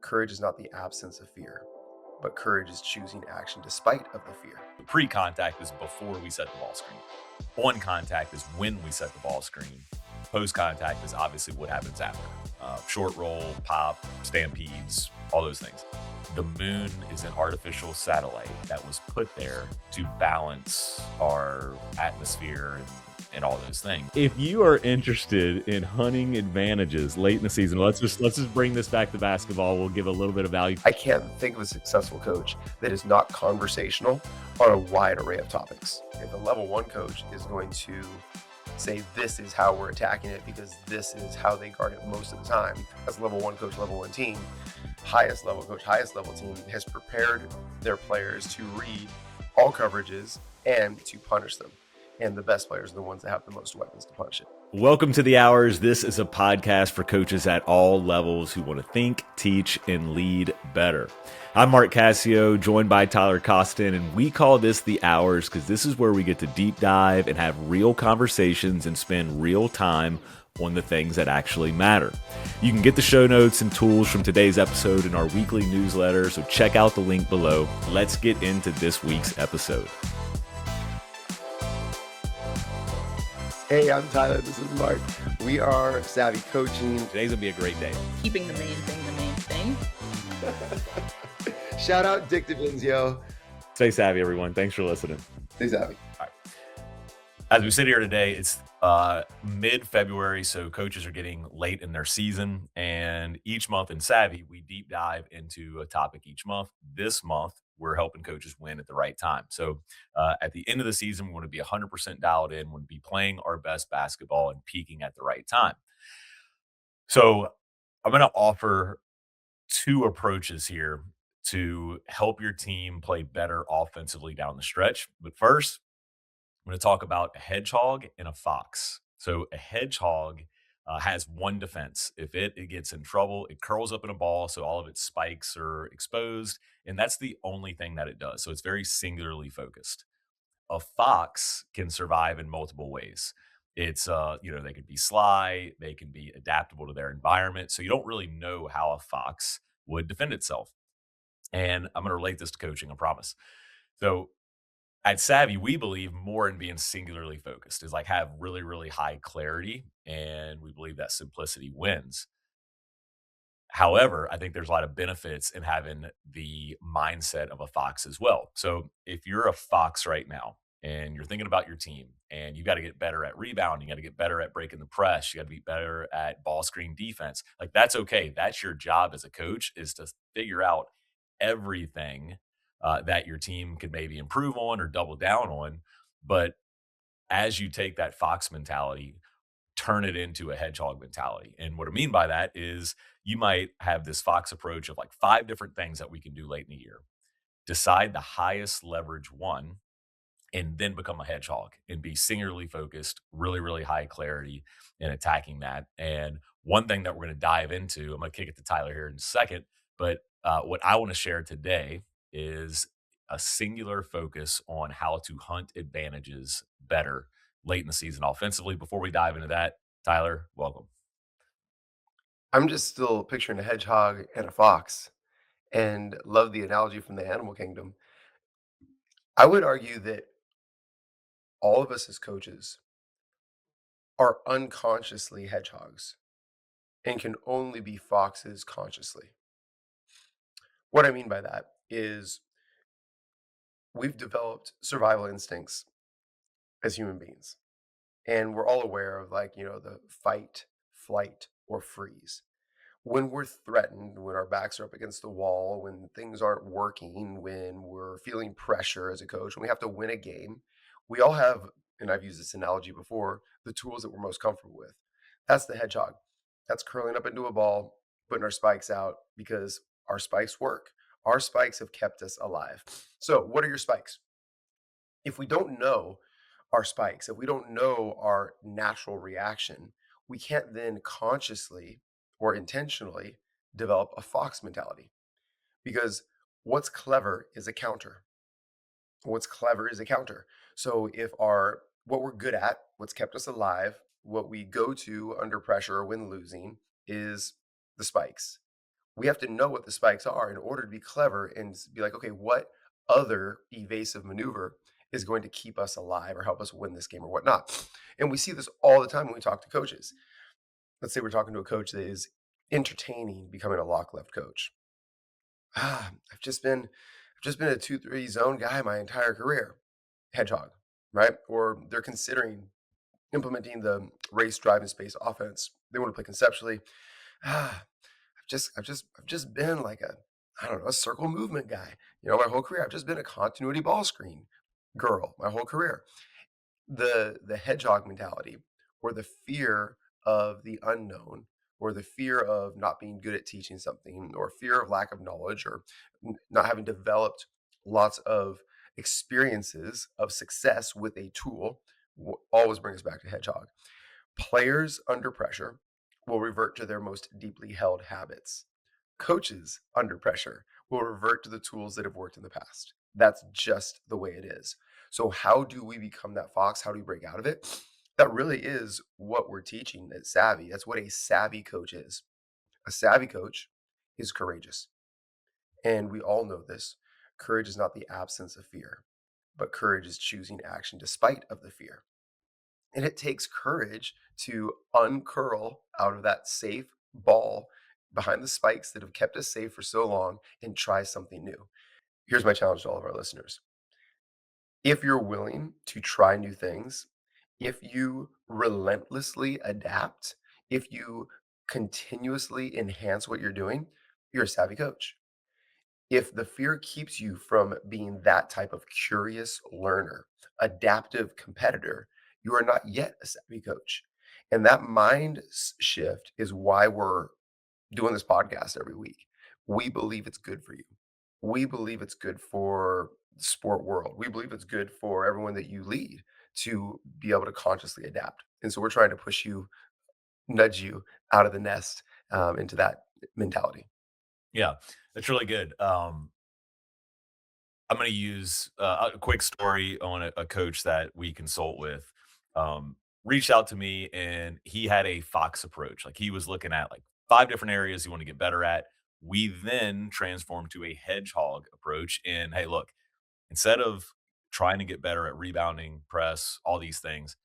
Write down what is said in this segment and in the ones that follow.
Courage is not the absence of fear, but courage is choosing action despite of the fear. Pre-contact is before we set the ball screen. On contact is when we set the ball screen. Post-contact is obviously what happens after. Short roll, pop, stampedes, all those things. The moon is an artificial satellite that was put there to balance our atmosphere and all those things. If you are interested in hunting advantages late in the season, let's just bring this back to basketball. We'll give a little bit of value. I can't think of a successful coach that is not conversational on a wide array of topics. If a level 1 coach is going to say this is how we're attacking it because this is how they guard it most of the time, as level 1 coach, level 1 team, highest level coach, highest level team has prepared their players to read all coverages and to punish them. And the best players are the ones that have the most weapons to punish it. Welcome to The Hours. This is a podcast for coaches at all levels who want to think, teach, and lead better. I'm Mark Cassio, joined by Tyler Costin, and we call this The Hours because this is where we get to deep dive and have real conversations and spend real time on the things that actually matter. You can get the show notes and tools from today's episode in our weekly newsletter, so check out the link below. Let's get into this week's episode. Hey, I'm Tyler. This is Mark. We are SAVI Coaching. Today's going to be a great day. Keeping the main thing the main thing. Shout out Dick DeVinzio. Stay savvy, everyone. Thanks for listening. Stay savvy. All right. As we sit here today, it's mid-February, so coaches are getting late in their season. And each month in SAVI, we deep dive into a topic each month. This month, we're helping coaches win at the right time. So at the end of the season, we want to be 100% dialed in, we want to be playing our best basketball and peaking at the right time. So I'm going to offer 2 approaches here to help your team play better offensively down the stretch. But first, I'm going to talk about a hedgehog and a fox. So a hedgehog has one defense. If it gets in trouble, it curls up in a ball, so all of its spikes are exposed, and that's the only thing that it does. So it's very singularly focused. A fox can survive in multiple ways. It's they could be sly, they can be adaptable to their environment. So you don't really know how a fox would defend itself. And I'm going to relate this to coaching, I promise. So at SAVI, we believe more in being singularly focused, is like have really, really high clarity. And we believe that simplicity wins. However, I think there's a lot of benefits in having the mindset of a fox as well. So if you're a fox right now and you're thinking about your team and you got to get better at rebounding, you got to get better at breaking the press, you got to be better at ball screen defense, like that's okay. That's your job as a coach, is to figure out everything that your team could maybe improve on or double down on. But as you take that fox mentality, turn it into a hedgehog mentality. And what I mean by that is you might have this fox approach of like 5 different things that we can do late in the year. Decide the highest leverage one, and then become a hedgehog and be singularly focused, really, really high clarity in attacking that. And one thing that we're going to dive into, I'm going to kick it to Tyler here in a second, but what I want to share today is a singular focus on how to hunt advantages better late in the season offensively. Before we dive into that, Tyler, welcome. I'm just still picturing a hedgehog and a fox and love the analogy from the animal kingdom. I would argue that all of us as coaches are unconsciously hedgehogs and can only be foxes consciously. What I mean by that is we've developed survival instincts as human beings. And we're all aware of the fight, flight, or freeze. When we're threatened, when our backs are up against the wall, when things aren't working, when we're feeling pressure as a coach, when we have to win a game, we all have, and I've used this analogy before, the tools that we're most comfortable with. That's the hedgehog. That's curling up into a ball, putting our spikes out because our spikes work. Our spikes have kept us alive. So what are your spikes? If we don't know our spikes, if we don't know our natural reaction, we can't then consciously or intentionally develop a fox mentality, because what's clever is a counter. What's clever is a counter. So if what we're good at, what's kept us alive, what we go to under pressure or when losing is the spikes. We have to know what the spikes are in order to be clever and be like, okay, what other evasive maneuver is going to keep us alive or help us win this game or whatnot. And we see this all the time when we talk to coaches. Let's say we're talking to a coach that is entertaining becoming a lock left coach. I've just been a 2-3 zone guy my entire career. Hedgehog, right? Or they're considering implementing the race drive space offense. They want to play conceptually. Ah, I've just been like a, I don't know, a circle movement guy. My whole career. I've just been a continuity ball screen girl my whole career. The hedgehog mentality, or the fear of the unknown, or the fear of not being good at teaching something, or fear of lack of knowledge, or not having developed lots of experiences of success with a tool, always bring us back to hedgehog. Players under pressure will revert to their most deeply held habits. Coaches under pressure will revert to the tools that have worked in the past. That's just the way it is. So, how do we become that fox? How do we break out of it? That really is what we're teaching at Savvy. That's what a savvy coach is. A savvy coach is courageous. And we all know this. Courage is not the absence of fear, but courage is choosing action despite of the fear. And it takes courage to uncurl out of that safe ball behind the spikes that have kept us safe for so long and try something new. Here's my challenge to all of our listeners. If you're willing to try new things, if you relentlessly adapt, if you continuously enhance what you're doing, you're a savvy coach. If the fear keeps you from being that type of curious learner, adaptive competitor, you are not yet a savvy coach. And that shift is why we're doing this podcast every week. We believe it's good for you. We believe it's good for the sport world. We believe it's good for everyone that you lead to be able to consciously adapt. And so we're trying to push you, nudge you out of the nest into that mentality. Yeah, that's really good. I'm going to use a quick story on a coach that we consult with. Reached out to me and he had a Fox approach. Like he was looking at like 5 different areas he wanted to get better at. We then transformed to a hedgehog approach. And hey, look, instead of trying to get better at rebounding, press, all these things,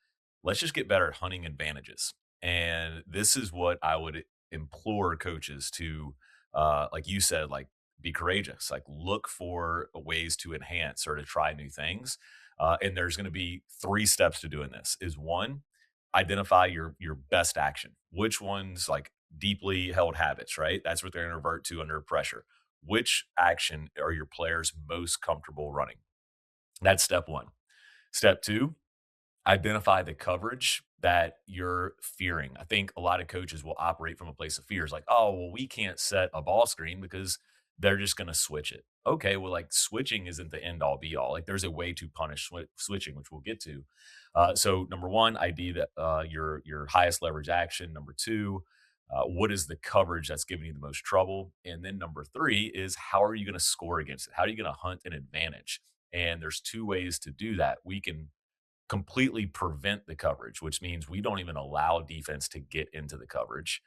let's just get better at hunting advantages. And this is what I would implore coaches to, like you said, like be courageous, like look for ways to enhance or to try new things. And there's going to be 3 steps to doing this. Is one, identify your best action. Which ones like deeply held habits, right? That's what they're going to revert to under pressure. Which action are your players most comfortable running? That's step one. Step two, identify the coverage that you're fearing. I think a lot of coaches will operate from a place of fear. It's like, oh, well, we can't set a ball screen because they're just going to switch it. Okay, well, like switching isn't the end all be all. Like there's a way to punish switching, which we'll get to. So number one, ID that your highest leverage action. Number two, what is the coverage that's giving you the most trouble? And then number three is how are you going to score against it? How are you going to hunt an advantage? And there's 2 ways to do that. We can completely prevent the coverage, which means we don't even allow defense to get into the coverage.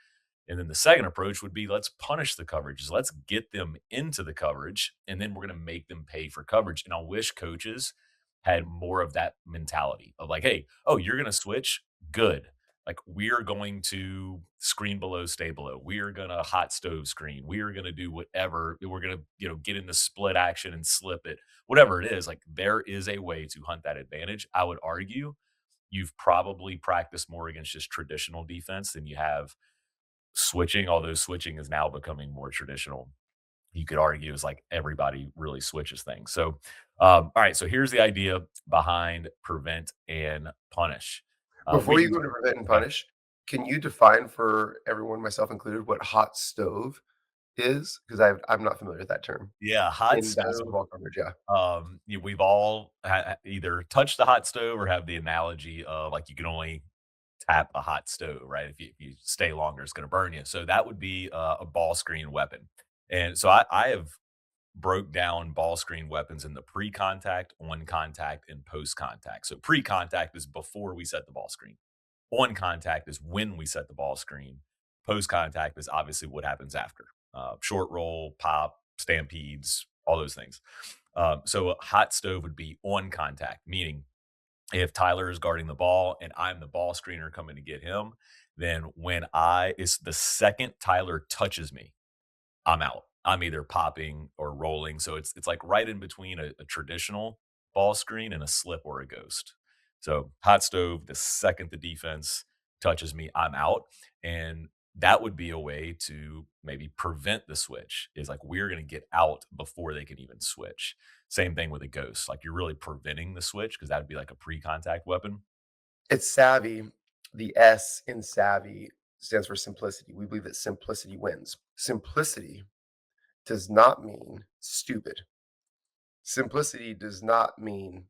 And then the second approach would be let's punish the coverages. Let's get them into the coverage, and then we're going to make them pay for coverage. And I wish coaches had more of that mentality of like, hey, oh, you're going to switch? Good. Like we're going to screen below, stay below. We are going to hot stove screen. We are going to do whatever. We're going to, get in the split action and slip it, whatever it is. Like there is a way to hunt that advantage. I would argue you've probably practiced more against just traditional defense than you have switching, although switching is now becoming more traditional. You could argue is like everybody really switches things. So, all right. So here's the idea behind prevent and punish. Before We you can, go to prevent and yeah, punish, can you define for everyone, myself included, what hot stove is? Because I'm not familiar with that term yeah, hot in stove. basketball coverage. Yeah. We've all either touched the hot stove or have the analogy of like you can only tap a hot stove, right? If you stay longer, it's going to burn you. So that would be a ball screen weapon. And so I have broke down ball screen weapons in the pre-contact, on contact, and post-contact. So pre-contact is before we set the ball screen. On contact is when we set the ball screen. Post contact is obviously what happens after. short roll, pop, stampedes, all those things. So a hot stove would be on contact, meaning if Tyler is guarding the ball and I'm the ball screener coming to get him, then it's the second Tyler touches me, I'm out. I'm either popping or rolling. So it's like right in between a traditional ball screen and a slip or a ghost. So hot stove, the second the defense touches me, I'm out. And that would be a way to maybe prevent the switch, is like we're going to get out before they can even switch. Same thing with a ghost. Like you're really preventing the switch because that would be like a pre-contact weapon. It's SAVI. The S in SAVI stands for simplicity. We believe that simplicity wins. Simplicity does not mean stupid. Simplicity does not mean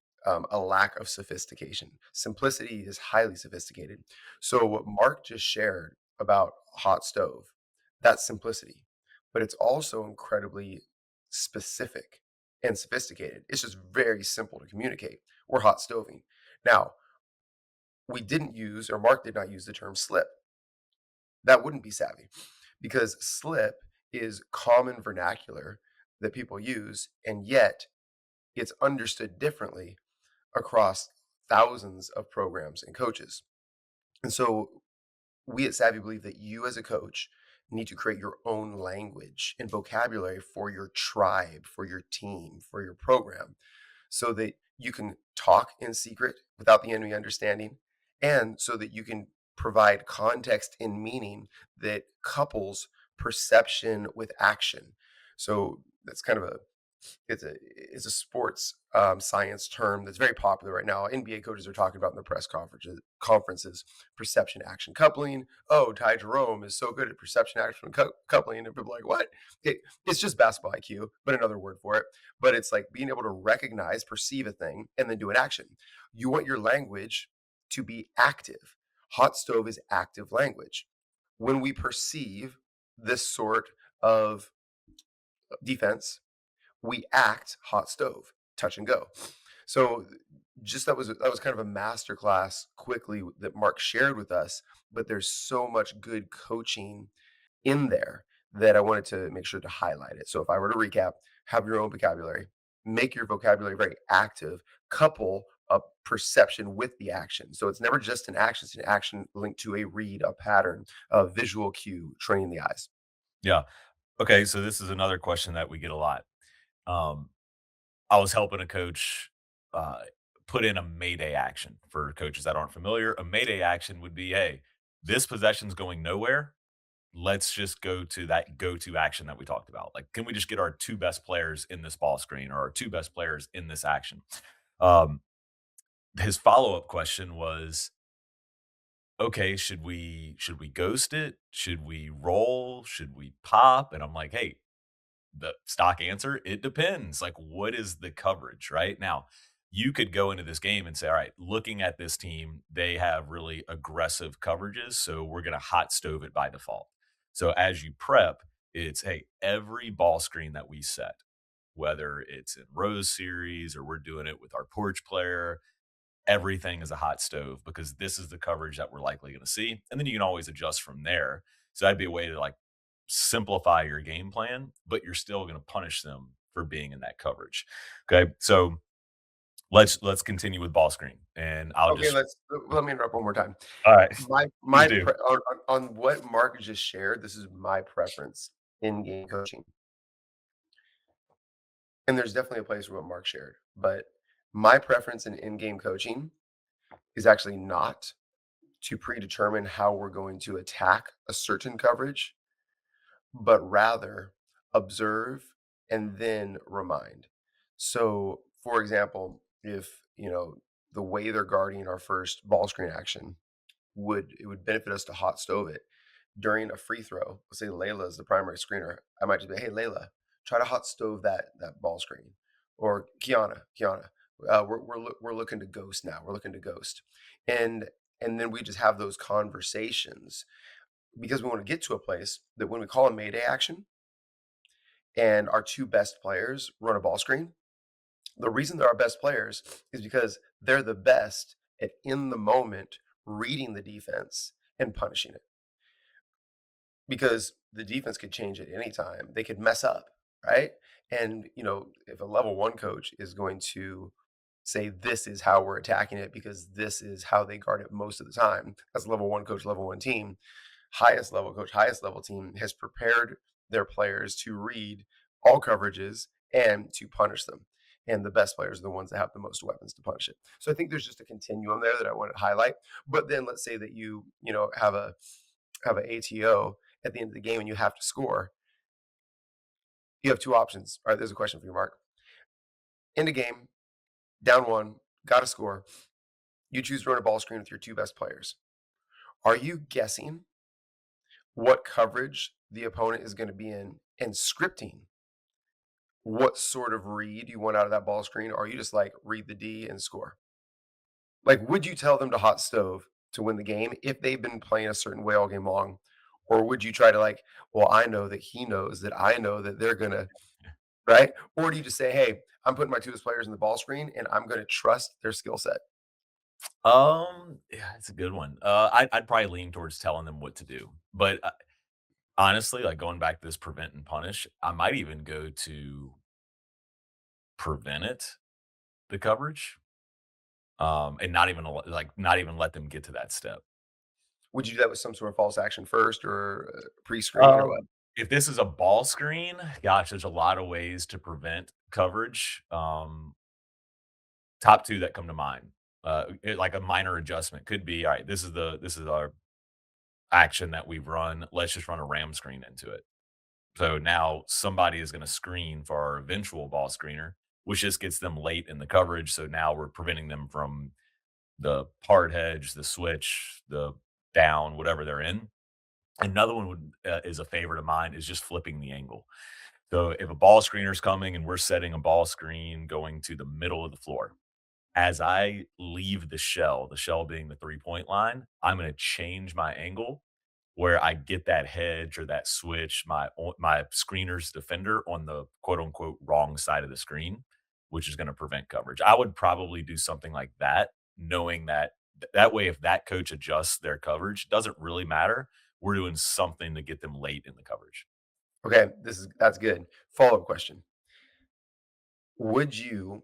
a lack of sophistication. Simplicity is highly sophisticated. So, what Mark just shared about hot stove, that's simplicity, but it's also incredibly specific and sophisticated. It's just very simple to communicate. We're hot stoving. Now, we didn't use, or Mark did not use the term slip. That wouldn't be savvy because slip is common vernacular that people use, and yet it's understood differently across thousands of programs and coaches. And so we at Savvy believe that you as a coach need to create your own language and vocabulary for your tribe, for your team, for your program, so that you can talk in secret without the enemy understanding, and so that you can provide context and meaning that couples perception with action. So that's kind of it's a sports science term that's very popular right now. NBA coaches are talking about in the press conferences perception action coupling. Oh, Ty Jerome is so good at perception action coupling, and people are like, what? Okay, it's just basketball IQ, but another word for it. But it's like being able to recognize, perceive a thing, and then do an action. You want your language to be active. Hot stove is active language. When we perceive this sort of defense, we act hot stove, touch and go. So just that was kind of a masterclass quickly that Mark shared with us, but there's so much good coaching in there that I wanted to make sure to highlight it. So if I were to recap, have your own vocabulary, make your vocabulary very active, couple a perception with the action. So it's never just an action, it's an action linked to a read, a pattern, a visual cue, training the eyes. Yeah. Okay. So this is another question that we get a lot. Um, I was helping a coach uh, put in a Mayday action for coaches that aren't familiar. A Mayday action would be, hey, this possession's going nowhere. Let's just go to that go-to action that we talked about. Like, can we just get our two best players in this ball screen or our two best players in this action? Um, his follow-up question was, okay, should we ghost it? Should we roll? Should we pop? And I'm like, hey, the stock answer, it depends. Like, what is the coverage, right? Now, you could go into this game and say, all right, looking at this team, they have really aggressive coverages. So we're going to hot stove it by default. So as you prep, it's, hey, every ball screen that we set, whether it's in Rose series or we're doing it with our porch player, everything is a hot stove because this is the coverage that we're likely going to see. And then you can always adjust from there. So that'd be a way to like simplify your game plan, but you're still going to punish them for being in that coverage. Okay. So let's continue with ball screen and I'll Okay, just let me interrupt one more time. all right, My please my do. on what Mark just shared, this is my preference in game coaching. And there's definitely a place for what Mark shared, but my preference in in-game coaching is actually not to predetermine how we're going to attack a certain coverage, but rather observe and then remind. So, for example, if the way they're guarding our first ball screen action would benefit us to hot stove it during a free throw. Let's say Layla is the primary screener. I might just be, hey Layla, try to hot stove that ball screen, or Kiana, we're looking to ghost now. We're looking to ghost, and and then we just have those conversations because we want to get to a place that when we call a mayday action and our two best players run a ball screen, the reason they're our best players is because they're the best at in the moment reading the defense and punishing it. because the defense could change at any time. They could mess up, right? And, if a level one coach is going to say, this is how we're attacking it because this is how they guard it most of the time, as a level one coach, level one team, highest level coach, highest level team has prepared their players to read all coverages and to punish them. And the best players are the ones that have the most weapons to punish it. So I think there's just a continuum there that I want to highlight. But then let's say that you have a ATO at the end of the game and you have to score. You have two options. All right, there's a question for you, Mark. In the game, down one, got to score. You choose to run a ball screen with your two best players. Are you guessing what coverage the opponent is going to be in and scripting what sort of read you want out of that ball screen? Or are you just like, read the D and score? Like, would you tell them to hot stove to win the game if they've been playing a certain way all game long? Or would you try to like, well, I know that he knows that I know that they're gonna, right? Or do you just say, hey, I'm putting my two best players in the ball screen and I'm gonna trust their skill set? Yeah, it's a good one. I'd probably lean towards telling them what to do, but honestly, like going back to this prevent and punish, I might even go to prevent it, the coverage, and not even let them get to that step. Would you do that with some sort of false action first or pre-screen or what? Um, if this is a ball screen, gosh, there's a lot of ways to prevent coverage. Top 2 that come to mind, like a minor adjustment could be, all right, this is our action that we've run. Let's just run a ram screen into it. So now somebody is going to screen for our eventual ball screener, which just gets them late in the coverage. So now we're preventing them from the hard hedge, the switch, the down, whatever they're in. Another one is a favorite of mine is just flipping the angle. So if a ball screener is coming and we're setting a ball screen going to the middle of the floor, as I leave the shell being the 3-point line, I'm going to change my angle where I get that hedge or that switch, my screener's defender on the quote unquote wrong side of the screen, which is going to prevent coverage. I would probably do something like that, knowing that that way, if that coach adjusts their coverage, doesn't really matter. We're doing something to get them late in the coverage. Okay, that's good. Follow-up question. Would you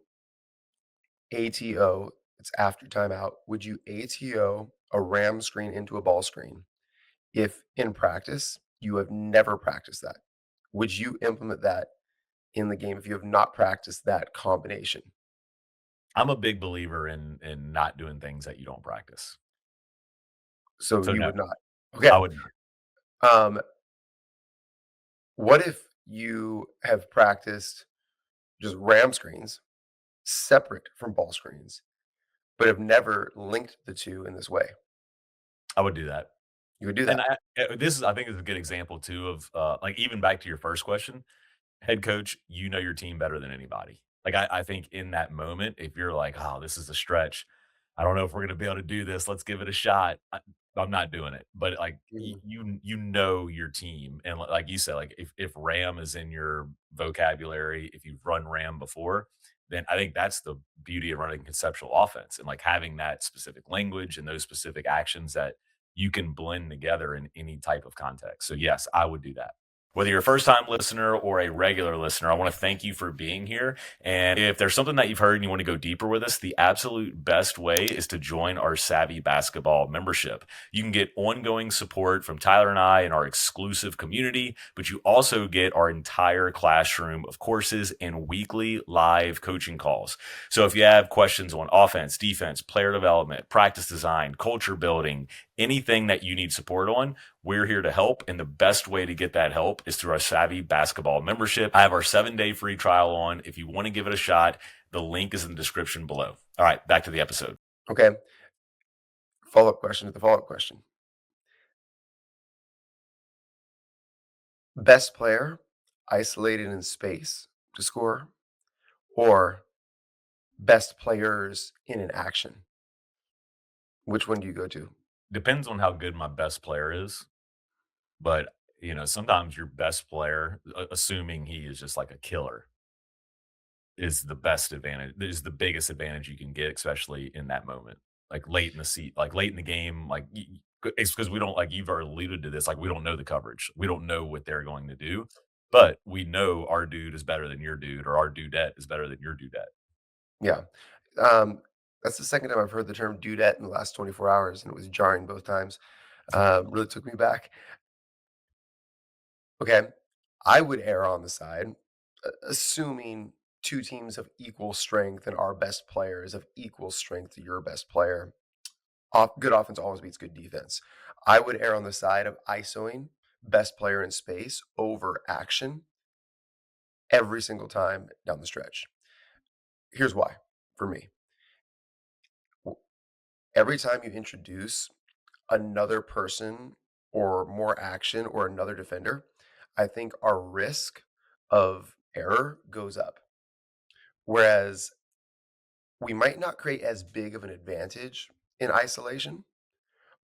ATO, it's after timeout, would you ATO a ram screen into a ball screen if in practice you have never practiced that? Would you implement that in the game if you have not practiced that combination? I'm a big believer in not doing things that you don't practice. So So you no, would not. I Okay. would not. Um, what if you have practiced just ram screens separate from ball screens, but have never linked the two in this way? I would do that. You would do And that. this is I think is a good example too of like even back to your first question, head coach, you know your team better than anybody. Like I think in that moment, if you're like, oh, this is a stretch, I don't know if we're gonna be able to do this. Let's give it a shot. I'm not doing it. But like Mhm. you know your team, and like you said, like if Ram is in your vocabulary, if you've run Ram before, then I think that's the beauty of running conceptual offense and like having that specific language and those specific actions that you can blend together in any type of context. So yes, I would do that. Whether you're a first time listener or a regular listener, I want to thank you for being here. And if there's something that you've heard and you want to go deeper with us, the absolute best way is to join our SAVI basketball membership. You can get ongoing support from Tyler and I in our exclusive community, but you also get our entire classroom of courses and weekly live coaching calls. So if you have questions on offense, defense, player development, practice design, culture building, anything that you need support on, we're here to help. And the best way to get that help is through our SAVI basketball membership. I have our 7-day free trial on. If you want to give it a shot, the link is in the description below. All right, back to the episode. Okay. Follow-up question to the follow-up question. Best player isolated in space to score, or best players in an action? Which one do you go to? Depends on how good my best player is. But, sometimes your best player, assuming he is just like a killer, is the best advantage, is the biggest advantage you can get, especially in that moment. Like late in the game, like It's because we don't, like you've already alluded to this, like, we don't know the coverage. We don't know what they're going to do, but we know our dude is better than your dude, or our dudette is better than your dudette. Yeah. Um, that's the second time I've heard the term dudette in the last 24 hours, and it was jarring both times. Really took me back. Okay. I would err on the side, assuming two teams of equal strength and our best player is of equal strength to your best player. Good offense always beats good defense. I would err on the side of ISOing best player in space over action every single time down the stretch. Here's why for me. W- Every time you introduce another person or more action or another defender, I think our risk of error goes up. Whereas we might not create as big of an advantage in isolation,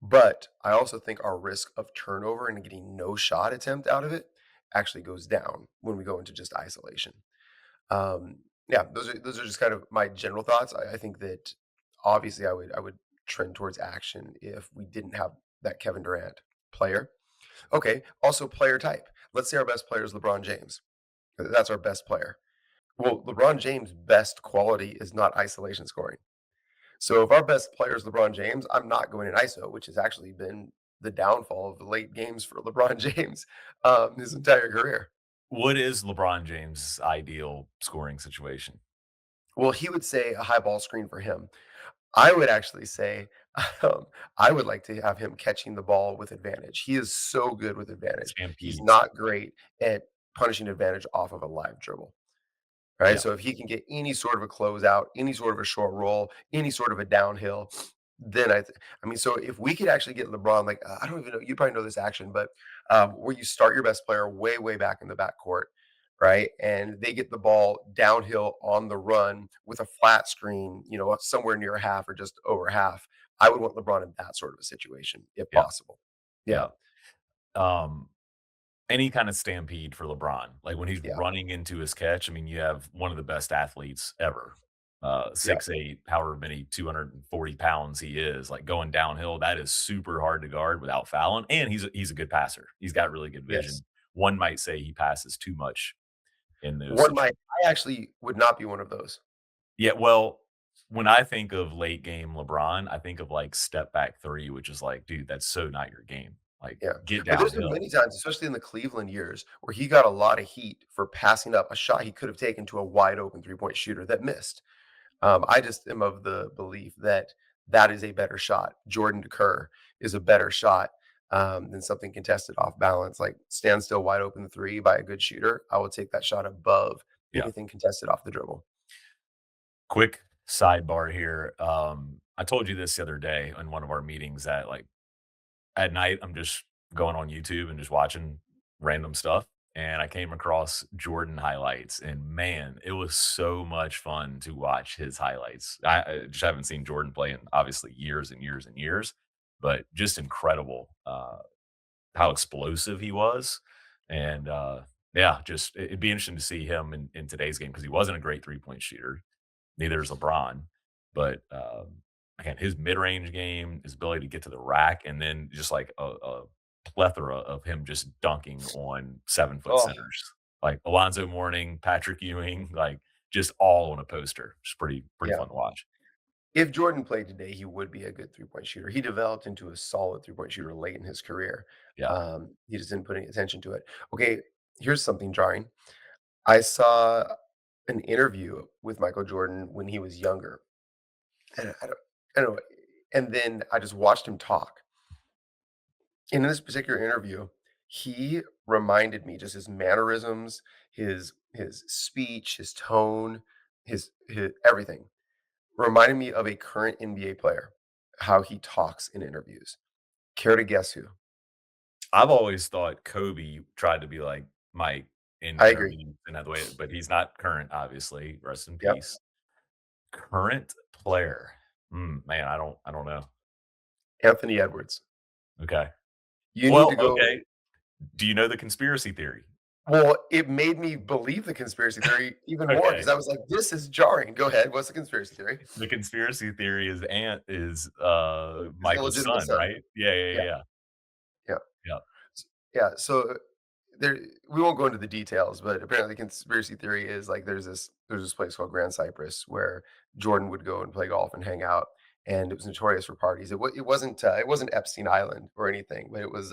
but I also think our risk of turnover and getting no shot attempt out of it actually goes down when we go into just isolation. Yeah, those are just kind of my general thoughts. I think that obviously I would trend towards action if we didn't have that Kevin Durant player. Okay, also player type. Let's say our best player is LeBron James. That's our best player. Well, LeBron James' best quality is not isolation scoring. So if our best player is LeBron James, I'm not going in ISO, which has actually been the downfall of the late games for LeBron James his entire career. What is LeBron James' ideal scoring situation? Well, he would say a high ball screen for him. I would actually say um, I would like to have him catching the ball with advantage. He is so good with advantage. He's Stampedes. not great at punishing advantage off of a live dribble. Right? Yeah. So if he can get any sort of a closeout, any sort of a short roll, any sort of a downhill, then I mean, so if we could actually get LeBron, like I don't even know, you probably know this action, but where you start your best player way, way back in the backcourt, right? And they get the ball downhill on the run with a flat screen, somewhere near half or just over half. I would want LeBron in that sort of a situation, if Yeah. possible. Yeah, Yeah. Um, any kind of stampede for LeBron, like when he's yeah, running into his catch. I mean, you have one of the best athletes ever, yeah, 6'8", however many 240 pounds he is, like going downhill. That is super hard to guard without fouling. And he's a good passer. He's got really good yes. vision. One might say he passes too much in those One situations. might, I actually would not be one of those. Yeah, well, when I think of late game LeBron, I think of like step back three, which is like, dude, that's so not your game. Like, Yeah, get but there's been downhill. many times, especially in the Cleveland years, where he got a lot of heat for passing up a shot he could have taken to a wide open three-point shooter that missed. I just am of the belief that that is a better shot. Jordan to Kerr is a better shot than something contested off balance, like stand still wide open three by a good shooter. I will take that shot above Yeah. anything contested off the dribble. Quick sidebar here. I told you this the other day in one of our meetings that like at night I'm just going on YouTube and just watching random stuff. And I came across Jordan highlights, and man, it was so much fun to watch his highlights. I just haven't seen Jordan play in obviously years and years and years, but just incredible how explosive he was. And yeah, just it'd be interesting to see him in today's game because he wasn't a great 3-point shooter. Neither is LeBron. But again, his mid-range game, his ability to get to the rack, and then just like a plethora of him just dunking on 7-foot Oh, centers like Alonzo Mourning, Patrick Ewing, like just all on a poster. It's pretty yeah. fun to watch. If Jordan played today, he would be a good three-point shooter. He developed into a solid three-point shooter late in his career. Yeah. He just didn't put any attention to it. Okay, here's something jarring. I saw an interview with Michael Jordan when he was younger, and I don't know, and then I just watched him talk. In this particular interview, he reminded me just his mannerisms, his speech, his tone, his everything reminded me of a current NBA player, how he talks in interviews. Care to guess who? I've always thought Kobe tried to be like Mike in I agree. interviews and the way, but he's not current, obviously. Rest in Yep. peace. Current player. Man, I don't know. Anthony Edwards. Okay. You need Well, to go. okay. Do you know the conspiracy theory? Well, it made me believe the conspiracy theory even more Okay. because I was like, "This is jarring." Go ahead. What's the conspiracy theory? The conspiracy theory is Ant is, His Michael's illegitimate son, son. right? Yeah, yeah, Yeah, yeah, yeah. yeah. Yeah. S Yeah, so there we won't go into the details, but apparently conspiracy theory is like there's this place called Grand Cypress where Jordan would go and play golf and hang out, and it was notorious for parties. It wasn't Epstein Island or anything, but it was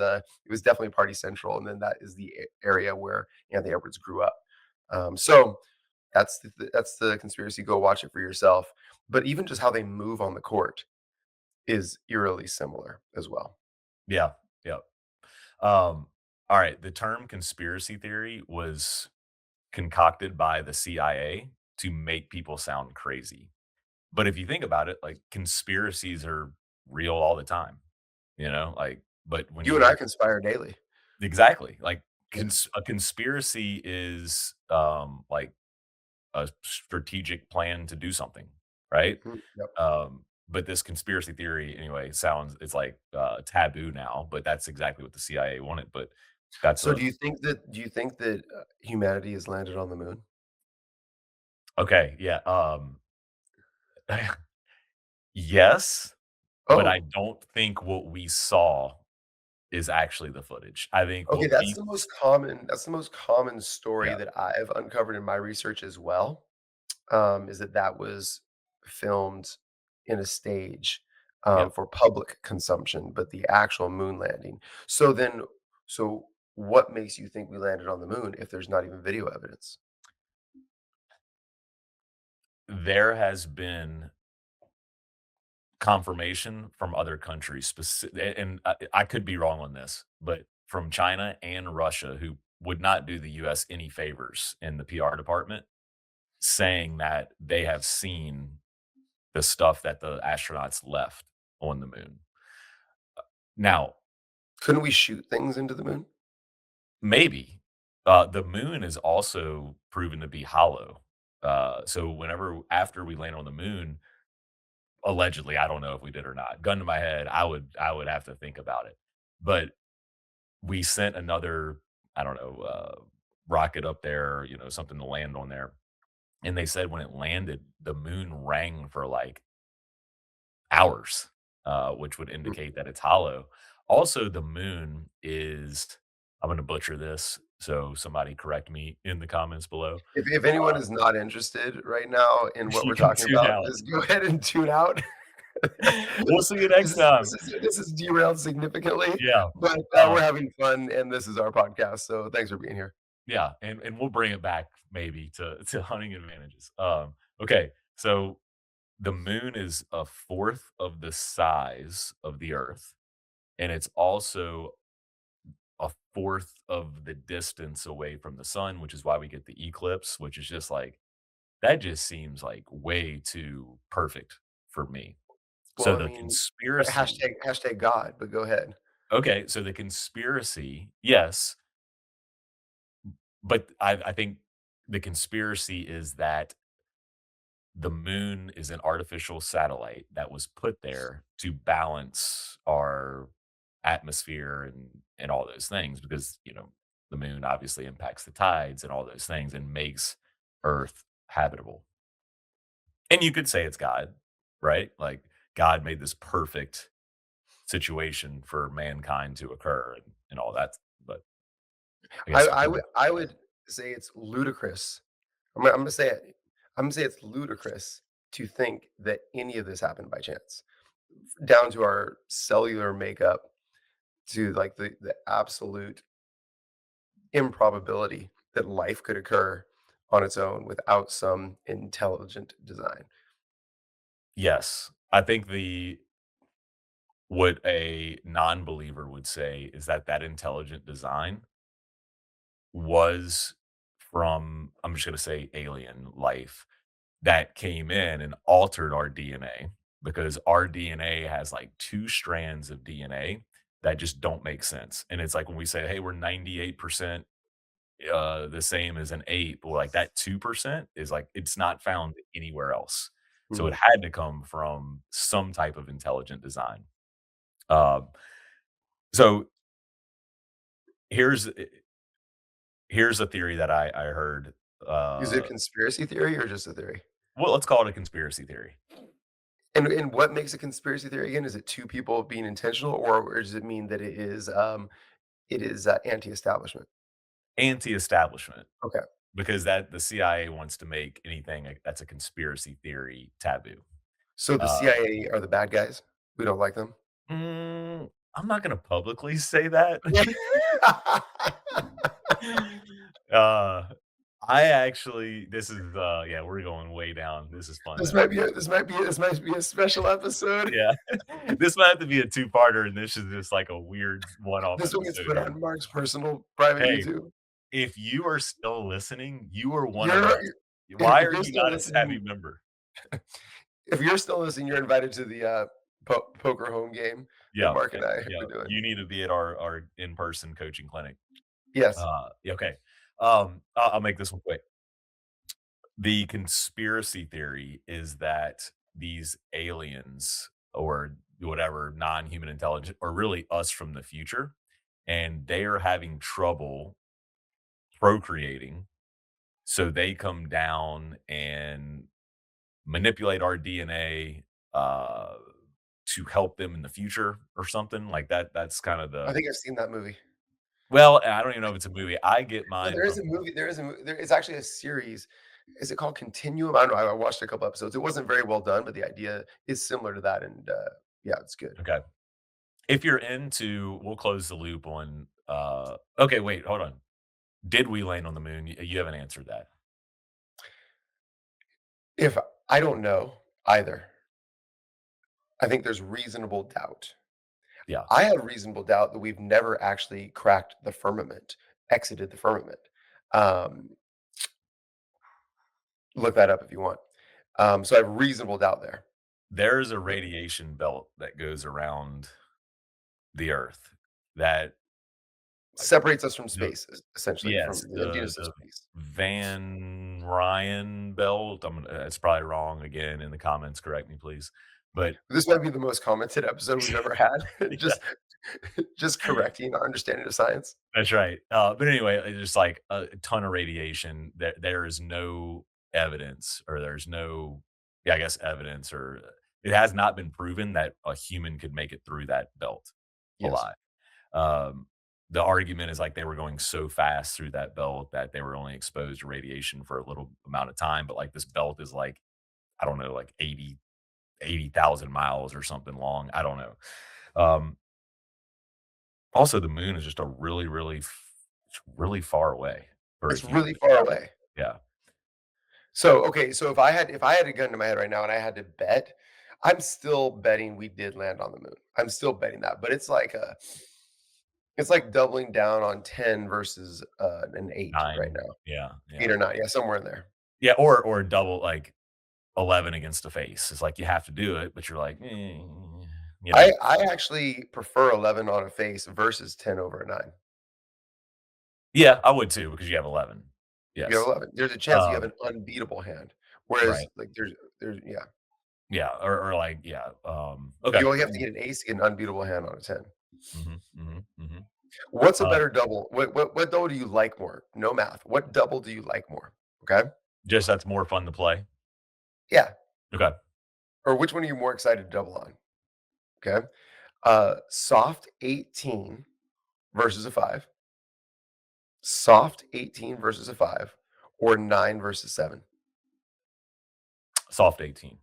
definitely party central, and then that is the area where Anthony Edwards grew up. So that's the conspiracy. Go watch it for yourself. But even just how they move on the court is eerily similar as well. Yeah, yeah. Alright, the term conspiracy theory was concocted by the CIA to make people sound crazy. But if you think about it, like, conspiracies are real all the time, like, but when You and I you conspire daily. exactly, like, Yeah. a conspiracy is, like, a strategic plan to do something, right? Mhm. Yep. But this conspiracy theory, anyway, sounds it's like taboo now, but that's exactly what the CIA wanted. But that's So a do you think that humanity has landed on the moon? okay, yeah. Yes, but I Oh, don't think what we saw is actually the footage. I think okay, what we that's the most common story yeah, that I've uncovered in my research as well, is that was filmed in a stage, yeah. for public consumption, but the actual moon landing. So what makes you think we landed on the moon if there's not even video evidence? There has been confirmation from other countries, and I could be wrong on this, but from China and Russia, who would not do the US any favors in the PR department, saying that they have seen the stuff that the astronauts left on the moon. Now, Couldn't we shoot things into the moon? maybe the moon is also proven to be hollow. So whenever after we land on the moon, allegedly, I don't know if we did or not. Gun to my head, I would have to think about it. But we sent another, I don't know, rocket up there, something to land on there. And they said when it landed, the moon rang for like hours, which would Mm. indicate that it's hollow. Also, the moon is, I'm going to butcher this. So somebody correct me in the comments below. If anyone is not interested right now in what You we're can talking tune about, out. just go ahead and tune out. We'll see you next This is time. this is this is derailed significantly, Yeah. but, Um, we're having fun, and this is our podcast, so thanks for being here. yeah. And we'll bring it back maybe to hunting advantages. Okay. So the moon is a fourth of the size of the Earth, and it's also a fourth of the distance away from the sun, which is why we get the eclipse, which is just like that just seems like way too perfect for me. Well, So I the mean, conspiracy hashtag God, but go ahead. okay, so the conspiracy, yes, but I think the conspiracy is that the moon is an artificial satellite that was put there to balance our atmosphere and all those things because the moon obviously impacts the tides and all those things and makes earth habitable. And you could say it's God, right? Like God made this perfect situation for mankind to occur and all that, but I I guess I would maybe I would say it's ludicrous. I'm gonna say it. I'm gonna say it's ludicrous to think that any of this happened by chance, down to our cellular makeup, to, like, the absolute improbability that life could occur on its own without some intelligent design. yes. I think the what a non-believer would say is that that intelligent design was from, I'm just going to say alien life that came in and altered our DNA because our DNA has like two strands of DNA that just don't make sense. And it's like when we say, hey, we're 98% the same as an ape, well, like that 2% is like it's not found anywhere else. So it Mhm. had to come from some type of intelligent design. Um, so here's Here's a theory that I heard. Is it a Uh, conspiracy theory or just a theory? well, let's call it a conspiracy theory. And what makes a conspiracy theory again? Is it two people being intentional, or does it mean that it is anti-establishment? Anti-establishment, Okay. because that the CIA wants to make anything that's a conspiracy theory taboo. So the Uh, CIA are the bad guys? We don't like them? I'm not gonna publicly say that. Yeah. Uh, I actually this is, yeah, we're going way down. This is fun, though. This might be a special episode. Yeah. This might have to be a two-parter, and this is just like a weird one-off This one gets episode put here. on Mark's personal private Hey, YouTube. if you are still listening, you are one of You're us. Why if are you're you still not a SAVI listening member? if you're still listening, you're invited to the, poker home game that Yeah, Mark and I yeah, are doing. you need to be at our in-person coaching clinic. Yes. Yeah, okay. I'll make this one quick. The conspiracy theory is that these aliens or whatever non-human intelligence are really us from the future, and they are having trouble procreating, so they come down and manipulate our DNA, to help them in the future or something like that. That's kind of I the think I've seen that movie. well, I don't even know if it's a movie. I get No, mine there is from a movie there is a mo there it's actually a series. Is it called Continuum? I don't know, I watched a couple episodes. It wasn't very well done, but the idea is similar to that, and, yeah, it's good. okay. If you're into we'll close the loop on, okay, wait, hold on. Did we land on the moon? You haven't answered that. If I don't know either. I think there's reasonable doubt. Yeah. I have reasonable doubt that we've never actually cracked the firmament, exited the firmament. Um, Look that up if you want. So I have reasonable doubt there. There's a radiation belt that goes around the Earth that, like, Separates us from the space, essentially, yes, from the the emptiness of the space. Van Ryan belt. It's probably wrong again in the comments, correct me, please. But This might be the most commented episode we've ever had. yeah, Just correcting our understanding of science. that's right. But anyway, it's just like a ton of radiation. There is no evidence, or there's no, yeah, I guess evidence, or it has not been proven that a human could make it through that belt Yes. alive. Um, the argument is like they were going so fast through that belt that they were only exposed to radiation for a little amount of time. But like this belt is like, I don't know, like 80,000 miles or something long. I don't know. Um, Also, the moon is just a it's really far away for a It's human. really far away. Yeah. So, okay, so if I had a gun to my head right now and I had to bet, I'm still betting we did land on the moon. I'm still betting that, but it's like doubling down on 10 versus, an 8 right 9. now. Yeah, 8 yeah. or 9, yeah, somewhere in there. Yeah, or double, like, 11 against the face. It's like you have to do it, but you're like, you know? I actually prefer 11 on a face versus 10 over a 9. Yeah, I would too because you have 11. You have Yes. 11. There's a chance you have Um, an unbeatable hand, whereas, right. like, there's yeah. Yeah, or like, yeah, okay. You only have to get an ace to get an unbeatable hand on a 10. Mhm, mhm, mhm. What's a Uh, better double? What double do you like more? No math. What double do you like more? Okay? just that's more fun to play. Yeah. Okay. Or which one are you more excited to double on? Okay? Soft 18 versus a 5, soft 18 versus a 5, or 9 versus 7. Soft 18.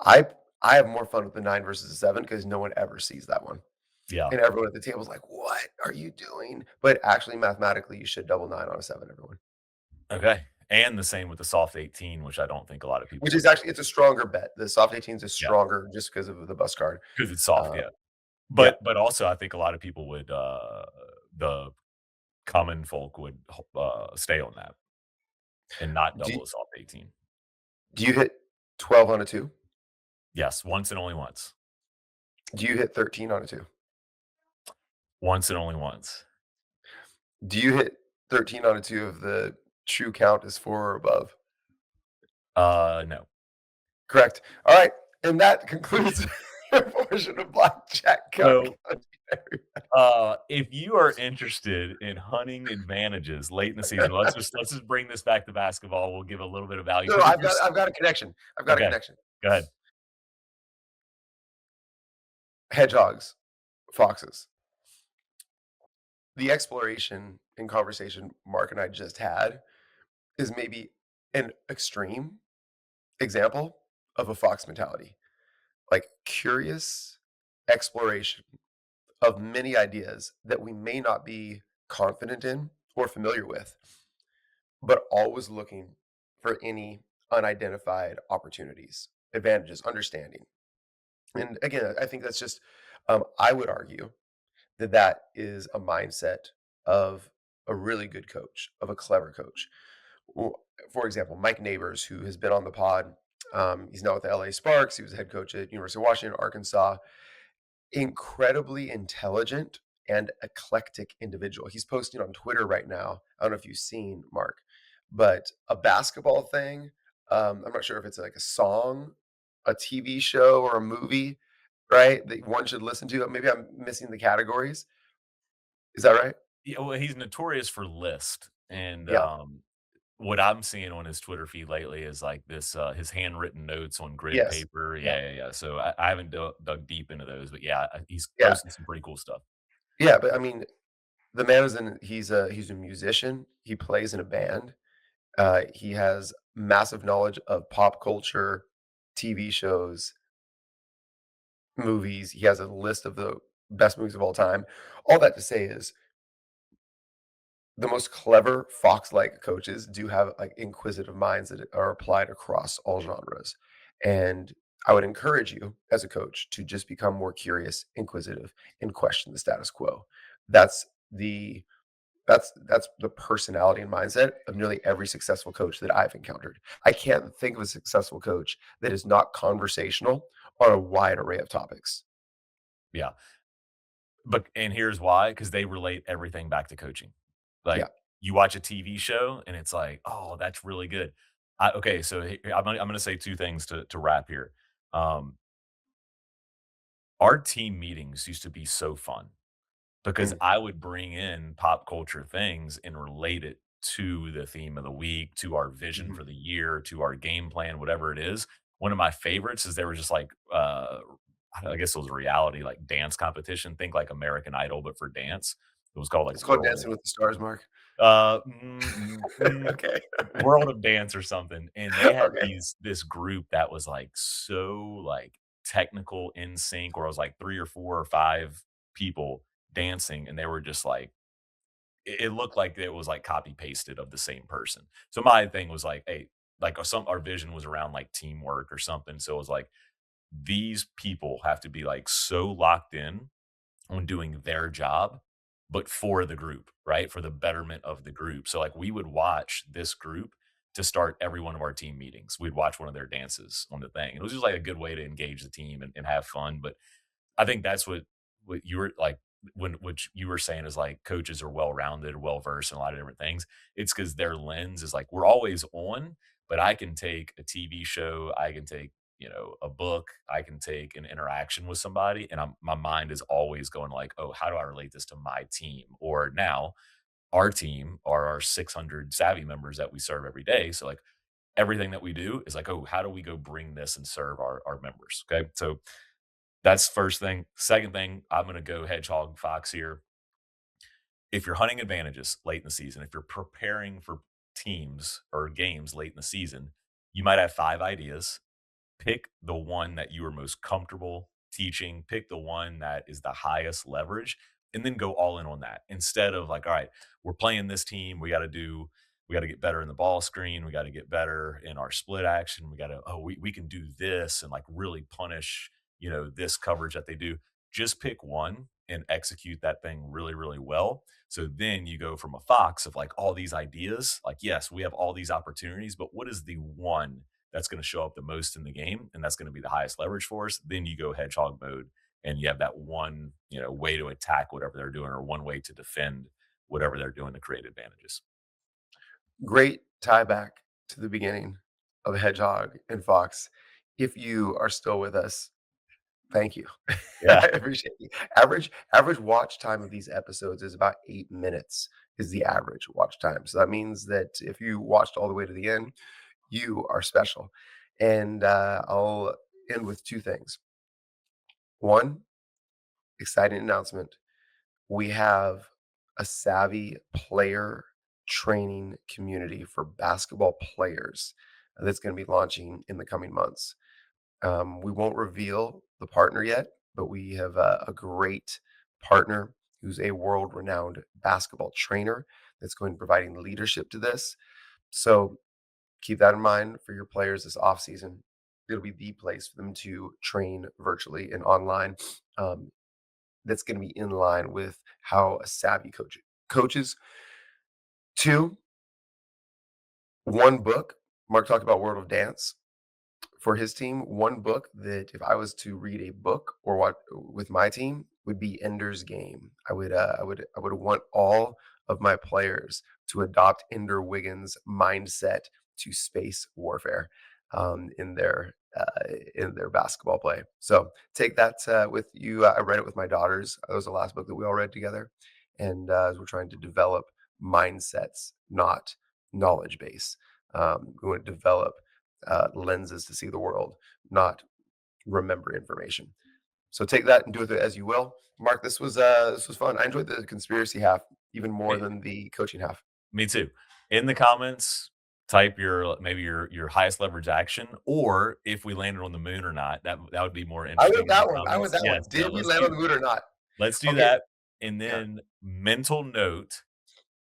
I I have more fun with the 9 versus the 7 because no one ever sees that one. Yeah. And everyone at the table is like, "What are you doing?" But actually, mathematically, you should double 9 on a 7, everyone. Okay. And the same with the soft 18, which I don't think a lot of people Which would is do. actually it's a stronger bet. The soft 18s is Yeah, stronger just because of the bus card. because it's soft, Uh, yeah. yeah. But also I think a lot of people would, the common folk would stay on that and not Do double a soft 18. do you hit 12 on a 2? Yes, once and only once. Do you hit 13 on a 2? Once and only once. Do you hit 13 on a 2 if the true count is 4 or above? No. Correct. All right, and that concludes portion of blackjack So, country. if you are interested in hunting advantages late in the season, let's just bring this back to basketball. We'll give a little bit of value No, because if I've you're got I've got a connection. I've got a okay, connection. go ahead. Hedgehogs, foxes. The exploration and conversation Mark and I just had is maybe an extreme example of a fox mentality, like curious exploration of many ideas that we may not be confident in or familiar with, but always looking for any unidentified opportunities, advantages, understanding. And again, I think that's just, I would argue that that is a mindset of a really good coach, of a clever coach. W- For example, Mike Neighbors, who has been on the pod, he's now with the LA Sparks. He was head coach at University of Washington, Arkansas. Incredibly intelligent and eclectic individual. He's posting on Twitter right now. I don't know if you've seen Mark, but a basketball thing. I'm not sure if it's like a song, a TV show, or a movie, right? That one should listen to. Maybe I'm missing the categories. Is that right? Yeah, well, he's notorious for list, and Yeah. what I'm seeing on his Twitter feed lately is like this his handwritten notes on grid Yes. paper. Yeah. Yeah, yeah, yeah. So I haven't dug deep into those, but yeah, he's Yeah. posting some pretty cool stuff. Yeah. But I mean, the man is in. He's a musician. He plays in a band. He has massive knowledge of pop culture, TV shows, movies. He has a list of the best movies of all time. All that to say is the most clever fox-like coaches do have like inquisitive minds that are applied across all genres. And I would encourage you as a coach to just become more curious, inquisitive, and question the status quo. That's the that's the personality and mindset of nearly every successful coach that I've encountered. I can't think of a successful coach that is not conversational on a wide array of topics. Yeah. But and here's why, because they relate everything back to coaching. Yeah. Like, you watch a TV show and it's like, "Oh, that's really good." Okay, so I'm gonna say 2 things to wrap here. Um, our team meetings used to be so fun because Mm, I would bring in pop culture things and relate it to the theme of the week, to our vision mhm. for the year, to our game plan, whatever it is. One of my favorites is there was just like I guess it was a reality like dance competition. Think like American Idol, but for dance. It was called like It's called Dancing with the Stars, Mark. uh mm, mm, mm, Okay. World of Dance or something. And they had Okay. this group that was like so like technical in sync, where it was like 3 or 4 or 5 people dancing, and they were just like it looked like it was like copy pasted of the same person. So my thing was like, hey, like some our vision was around like teamwork or something. So it was like these people have to be like so locked in on doing their job, but for the group, right? For the betterment of the group. So like we would watch this group to start every one of our team meetings. We'd watch one of their dances on the thing. It was just like a good way to engage the team and have fun. But I think that's what you were like when what you were saying is like coaches are well rounded, well versed in a lot of different things. It's because their lens is like we're always on, but I can take a TV show, I can take a book, I can take an interaction with somebody, and my mind is always going like, oh, how do I relate this to my team? Or now our team are our 600 savvy members that we serve every day. So like everything that we do is like, oh, how do we go bring this and serve our members? Okay, so that's first thing. Second thing, I'm gonna go hedgehog fox here. If you're hunting advantages late in the season, if you're preparing for teams or games late in the season, you might have 5 ideas. Pick the one that you are most comfortable teaching, pick the one that is the highest leverage, and then go all in on that instead of like, all right, we're playing this team, we got to get better in the ball screen, we got to get better in our split action, we got to we can do this and like really punish this coverage that they do. Just pick one and execute that thing really really well. So then you go from a fox of like all these ideas, like yes, we have all these opportunities, but what is the one that's going to show up the most in the game and that's going to be the highest leverage for us? Then you go hedgehog mode and you have that one way to attack whatever they're doing, or one way to defend whatever they're doing to create advantages. Great tie back to the beginning of Hedgehog and Fox. If you are still with us, Thank you. Yeah. I appreciate you. Average watch time of these episodes is about 8 minutes is the average watch time. So that means that if you watched all the way to the end, you are special. And I'll end with 2 things. One, exciting announcement. We have a SAVI player training community for basketball players that's going to be launching in the coming months. We won't reveal the partner yet, but we have a great partner who's a world renowned basketball trainer that's going to be providing leadership to this. So keep that in mind for your players this off season. It'll be the place for them to train virtually and online. Um, that's going to be in line with how a savvy coach coaches. Two, one book. Mark talked about World of Dance for his team. One book that if I was to read a book or what with my team would be Ender's Game. I would want all of my players to adopt Ender Wiggins' mindset to space warfare in their basketball play. So take that with you. I read it with my daughters. That was the last book that we all read together, and as we're trying to develop mindsets, not knowledge base. We want to develop lenses to see the world, not remember information. So take that and do with it as you will. Mark, this was fun. I enjoyed the conspiracy half even more Me, than the coaching half. me too. In the comments, type your maybe your highest leverage action, or if we landed on the moon or not. That would be more I interesting want in the that one. I want comments. that one. Yes, yeah. Did we land on the moon or not? Let's do Okay. that, and Yeah. then mental note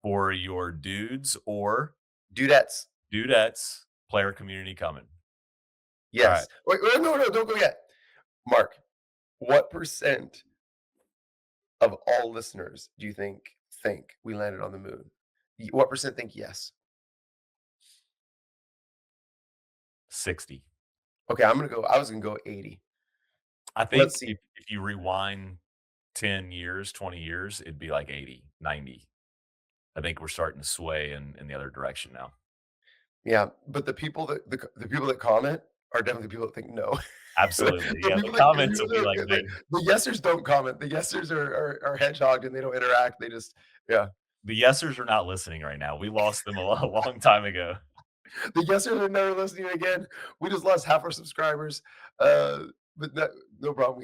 for your dudes or Dudettes. dudettes player community coming. All right. Yes. Wait, no, don't go yet. Mark, what percent of all listeners do you think we landed on the moon? What percent think yes? 60. Okay, I was gonna go 80. I Let's think see. if you rewind 10 years, 20 years, it'd be like 80, 90. I think we're starting to sway in the other direction now. Yeah, but the people that comment are definitely the people that think no. Absolutely. The Yeah, the people that comments will be like, the yesers don't comment. The yesers are hedgehogged and they don't interact. They just yeah. the yesers are not listening right now. We lost them a long time ago. The yesers are never listening again. We just lost half our subscribers. Uh, but no problem.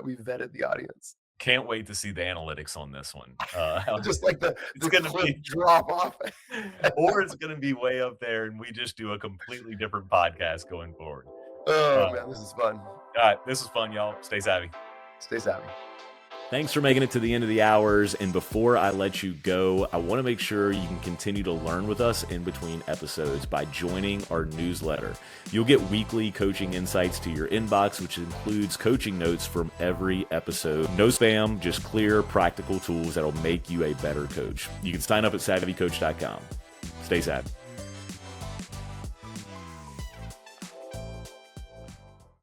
We vetted the audience. Can't wait to see the analytics on this one. Just like It's the gonna cliff be drop off. or it's gonna be way up there and we just do a completely different podcast going forward. Oh Uh, man, this is fun. all right, this is fun, y'all. Stay savvy. Stay savvy. Thanks for making it to the end of the hours. And before I let you go, I want to make sure you can continue to learn with us in between episodes by joining our newsletter. You'll get weekly coaching insights to your inbox, which includes coaching notes from every episode. No spam, just clear, practical tools that'll make you a better coach. You can sign up at savvycoach.com. Stay savvy.